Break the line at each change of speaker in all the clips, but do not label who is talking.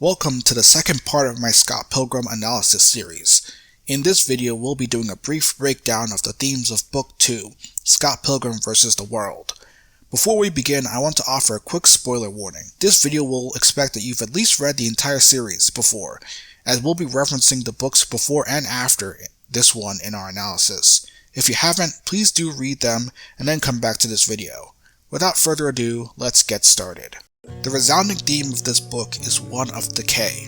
Welcome to the second part of my Scott Pilgrim analysis series. In this video, we'll be doing a brief breakdown of the themes of Book 2, Scott Pilgrim vs. the World. Before we begin, I want to offer a quick spoiler warning. This video will expect that you've at least read the entire series before, as we'll be referencing the books before and after this one in our analysis. If you haven't, please do read them and then come back to this video. Without further ado, let's get started. The resounding theme of this book is one of decay.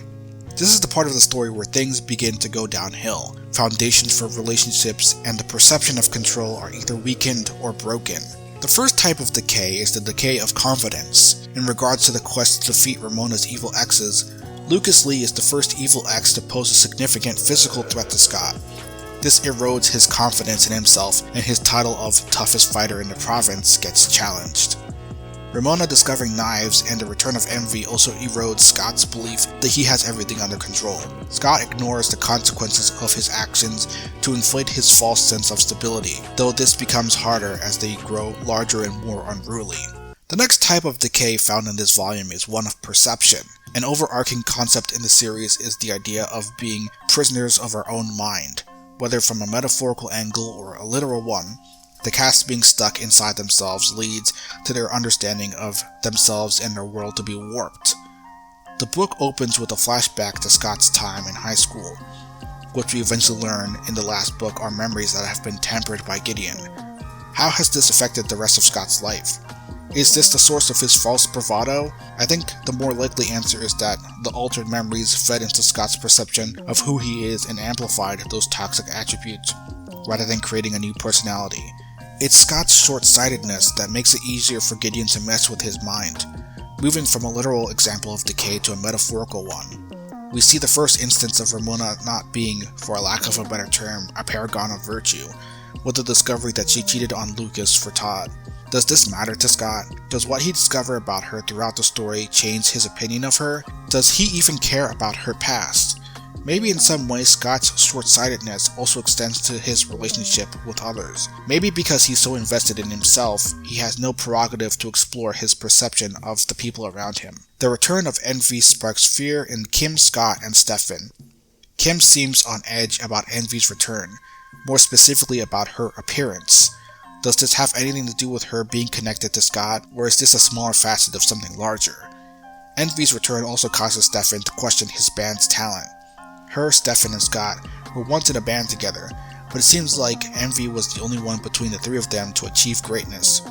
This is the part of the story where things begin to go downhill. Foundations for relationships and the perception of control are either weakened or broken. The first type of decay is the decay of confidence. In regards to the quest to defeat Ramona's evil exes, Lucas Lee is the first evil ex to pose a significant physical threat to Scott. This erodes his confidence in himself, and his title of toughest fighter in the province gets challenged. Ramona discovering knives and the return of envy also erodes Scott's belief that he has everything under control. Scott ignores the consequences of his actions to inflate his false sense of stability, though this becomes harder as they grow larger and more unruly. The next type of decay found in this volume is one of perception. An overarching concept in the series is the idea of being prisoners of our own mind. Whether from a metaphorical angle or a literal one, the cast being stuck inside themselves leads to their understanding of themselves and their world to be warped. The book opens with a flashback to Scott's time in high school, which we eventually learn in the last book are memories that have been tampered by Gideon. How has this affected the rest of Scott's life? Is this the source of his false bravado? I think the more likely answer is that the altered memories fed into Scott's perception of who he is and amplified those toxic attributes, rather than creating a new personality. It's Scott's short-sightedness that makes it easier for Gideon to mess with his mind, moving from a literal example of decay to a metaphorical one. We see the first instance of Ramona not being, for a lack of a better term, a paragon of virtue, with the discovery that she cheated on Lucas for Todd. Does this matter to Scott? Does what he discovered about her throughout the story change his opinion of her? Does he even care about her past? Maybe in some way Scott's short-sightedness also extends to his relationship with others. Maybe because he's so invested in himself, he has no prerogative to explore his perception of the people around him. The return of envy sparks fear in Kim, Scott, and Stefan. Kim seems on edge about Envy's return, more specifically about her appearance. Does this have anything to do with her being connected to Scott, or is this a smaller facet of something larger? Envy's return also causes Stefan to question his band's talent. Her, Stefan, and Scott were once in a band together, but it seems like Envy was the only one between the three of them to achieve greatness.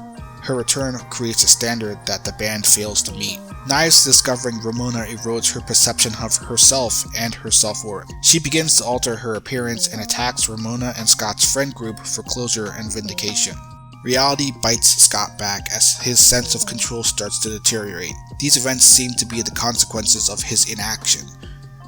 Her return creates a standard that the band fails to meet. Knives discovering Ramona erodes her perception of herself and her self-worth. She begins to alter her appearance and attacks Ramona and Scott's friend group for closure and vindication. Reality bites Scott back as his sense of control starts to deteriorate. These events seem to be the consequences of his inaction.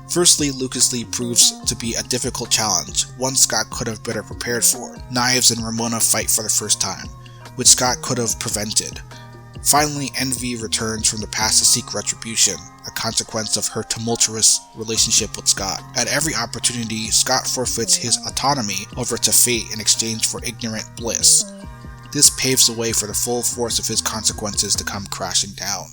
Firstly, Lucas Lee proves to be a difficult challenge, one Scott could have better prepared for. Knives and Ramona fight for the first time, which Scott could have prevented. Finally, Envy returns from the past to seek retribution, a consequence of her tumultuous relationship with Scott. At every opportunity, Scott forfeits his autonomy over to fate in exchange for ignorant bliss. This paves the way for the full force of his consequences to come crashing down.